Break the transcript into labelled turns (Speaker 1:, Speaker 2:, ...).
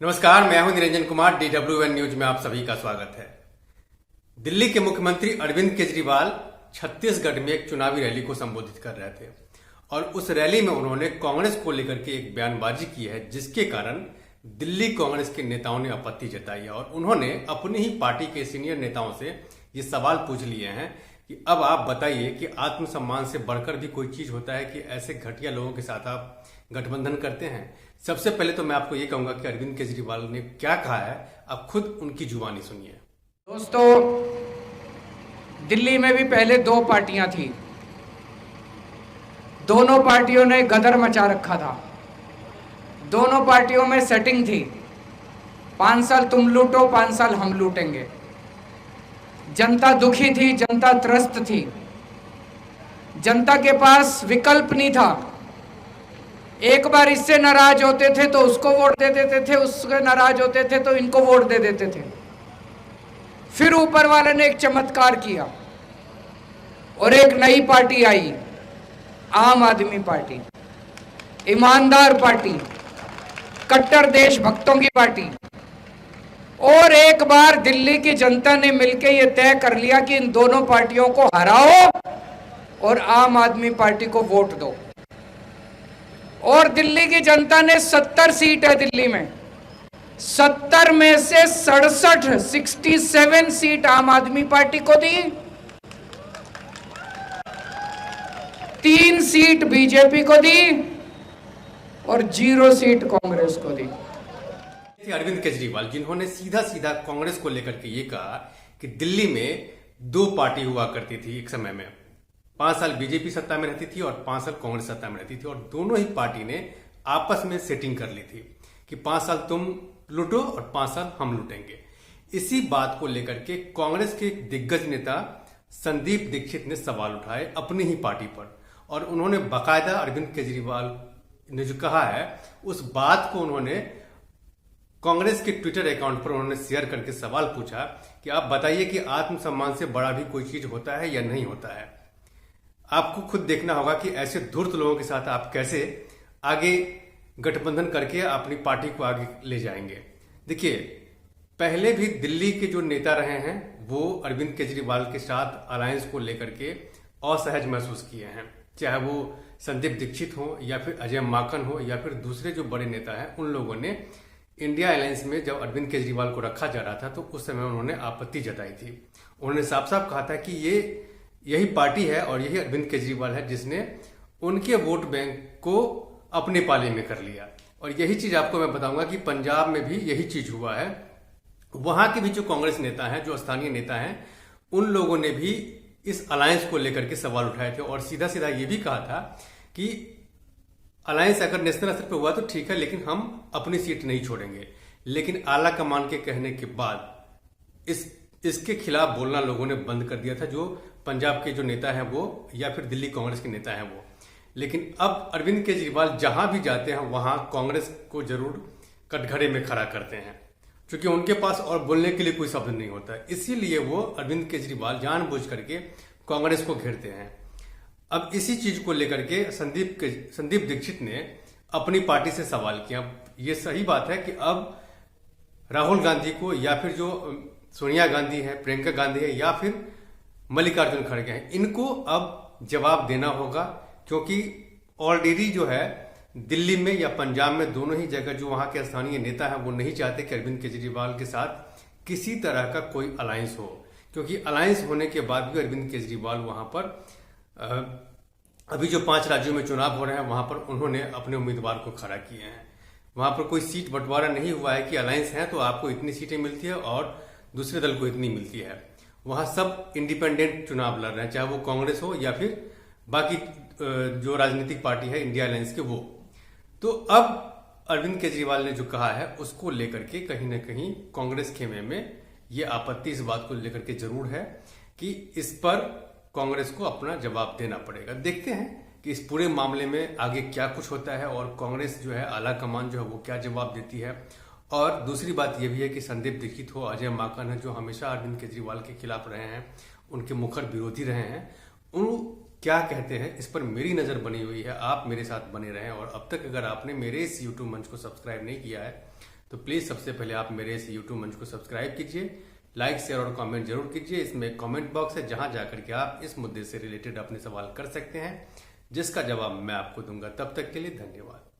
Speaker 1: नमस्कार, मैं हूं निरंजन कुमार। DWN न्यूज में आप सभी का स्वागत है। दिल्ली के मुख्यमंत्री अरविंद केजरीवाल छत्तीसगढ़ में एक चुनावी रैली को संबोधित कर रहे थे और उस रैली में उन्होंने कांग्रेस को लेकर के एक बयानबाजी की है, जिसके कारण दिल्ली कांग्रेस के नेताओं ने आपत्ति जताई है और उन्होंने अपनी ही पार्टी के सीनियर नेताओं से ये सवाल पूछ लिए हैं कि अब आप बताइए कि आत्मसम्मान से बढ़कर भी कोई चीज होता है कि ऐसे घटिया लोगों के साथ आप गठबंधन करते हैं। सबसे पहले तो मैं आपको ये कहूंगा कि अरविंद केजरीवाल ने क्या कहा है, आप खुद उनकी जुबानी सुनिए।
Speaker 2: दोस्तों, दिल्ली में भी पहले दो पार्टियां थी। दोनों पार्टियों ने गदर मचा रखा था। दोनों पार्टियों में सेटिंग थी, 5 साल तुम लूटो, 5 साल हम लूटेंगे। जनता दुखी थी, जनता त्रस्त थी, जनता के पास विकल्प नहीं था। एक बार इससे नाराज होते थे तो उसको वोट दे देते थे, उससे नाराज होते थे तो इनको वोट दे देते थे। फिर ऊपर वाले ने एक चमत्कार किया और एक नई पार्टी आई, आम आदमी पार्टी, ईमानदार पार्टी, कट्टर देशभक्तों की पार्टी। और एक बार दिल्ली की जनता ने मिलकर यह तय कर लिया कि इन दोनों पार्टियों को हराओ और आम आदमी पार्टी को वोट दो। और दिल्ली की जनता ने 70 सीट है दिल्ली में, 70 में से 67 सीट आम आदमी पार्टी को दी, 3 सीट बीजेपी को दी और 0 सीट कांग्रेस को दी।
Speaker 1: अरविंद केजरीवाल जिन्होंने सीधा सीधा कांग्रेस को लेकर के ये कहा कि दिल्ली में 2 पार्टी हुआ करती थी एक समय में, 5 साल बीजेपी सत्ता में रहती थी और 5 साल कांग्रेस सत्ता में रहती थी और दोनों ही पार्टी ने आपस में सेटिंग कर ली थी कि 5 साल तुम लूटो और 5 साल हम लूटेंगे। इसी बात को लेकर के कांग्रेस के दिग्गज नेता संदीप दीक्षित ने सवाल उठाए अपनी ही पार्टी पर और उन्होंने बाकायदा अरविंद केजरीवाल ने जो कहा है उस बात को उन्होंने कांग्रेस के ट्विटर अकाउंट पर उन्होंने शेयर करके सवाल पूछा कि आप बताइए कि आत्मसम्मान से बड़ा भी कोई चीज होता है या नहीं होता है। आपको खुद देखना होगा कि ऐसे धूर्त लोगों के साथ आप कैसे आगे गठबंधन करके अपनी पार्टी को आगे ले जाएंगे। देखिए, पहले भी दिल्ली के जो नेता रहे हैं वो अरविंद केजरीवाल के साथ अलायंस को लेकर के असहज महसूस किए हैं, चाहे वो संदीप दीक्षित हो या फिर अजय माकन हो या फिर दूसरे जो बड़े नेता हैं। उन लोगों ने इंडिया अलायंस में जब अरविंद केजरीवाल को रखा जा रहा था तो उस समय उन्होंने आपत्ति जताई थी। उन्होंने साफ साफ कहा था कि यही पार्टी है और यही अरविंद केजरीवाल है जिसने उनके वोट बैंक को अपने पाले में कर लिया। और यही चीज आपको मैं बताऊंगा कि पंजाब में भी यही चीज हुआ है। वहां के भी जो कांग्रेस नेता हैं, जो स्थानीय नेता हैं, उन लोगों ने भी इस अलायंस को लेकर के सवाल उठाए थे और सीधा सीधा ये भी कहा था कि अलायंस अगर नेशनल स्तर पर हुआ तो ठीक है, लेकिन हम अपनी सीट नहीं छोड़ेंगे। लेकिन आला कमान के कहने के बाद इसके खिलाफ बोलना लोगों ने बंद कर दिया था, जो पंजाब के जो नेता हैं वो या फिर दिल्ली कांग्रेस के नेता हैं वो। लेकिन अब अरविंद केजरीवाल जहां भी जाते हैं वहां कांग्रेस को जरूर कटघरे में खड़ा करते हैं, क्योंकि उनके पास और बोलने के लिए कोई शब्द नहीं होता है। इसीलिए वो अरविंद केजरीवाल जानबूझ करके कांग्रेस को घेरते हैं। अब इसी चीज को लेकर के संदीप दीक्षित ने अपनी पार्टी से सवाल किया। ये सही बात है कि अब राहुल गांधी को या फिर जो सोनिया गांधी है, प्रियंका गांधी है या फिर मल्लिकार्जुन खड़गे हैं, इनको अब जवाब देना होगा, क्योंकि ऑलरेडी जो है दिल्ली में या पंजाब में दोनों ही जगह जो वहां के स्थानीय नेता हैं वो नहीं चाहते कि अरविंद केजरीवाल के साथ किसी तरह का कोई अलायंस हो, क्योंकि अलायंस होने के बाद भी अरविंद केजरीवाल वहां पर अभी जो 5 राज्यों में चुनाव हो रहे हैं वहां पर उन्होंने अपने उम्मीदवार को खड़ा किए हैं। वहां पर कोई सीट बंटवारा नहीं हुआ है कि अलायंस है तो आपको इतनी सीटें मिलती है और दूसरे दल को इतनी मिलती है। वहां सब इंडिपेंडेंट चुनाव लड़ रहे हैं, चाहे वो कांग्रेस हो या फिर बाकी जो राजनीतिक पार्टी है इंडिया अलायंस के वो। तो अब अरविंद केजरीवाल ने जो कहा है उसको लेकर के कहीं ना कहीं कांग्रेस खेमे में ये आपत्ति इस बात को लेकर के जरूर है कि इस पर कांग्रेस को अपना जवाब देना पड़ेगा। देखते हैं कि इस पूरे मामले में आगे क्या कुछ होता है और कांग्रेस जो है आला कमान जो है वो क्या जवाब देती है। और दूसरी बात यह भी है कि संदीप दीक्षित हो, अजय माकन है, जो हमेशा अरविंद केजरीवाल के खिलाफ रहे हैं, उनके मुखर विरोधी रहे हैं, उन क्या कहते हैं इस पर मेरी नजर बनी हुई है। आप मेरे साथ बने रहें और अब तक अगर आपने मेरे इस यूट्यूब मंच को सब्सक्राइब नहीं किया है तो प्लीज सबसे पहले आप मेरे इस यूट्यूब मंच को सब्सक्राइब कीजिए, लाइक शेयर और कमेंट जरूर कीजिए। इसमें कमेंट बॉक्स है जहां जाकर के आप इस मुद्दे से रिलेटेड अपने सवाल कर सकते हैं, जिसका जवाब मैं आपको दूंगा। तब तक के लिए धन्यवाद।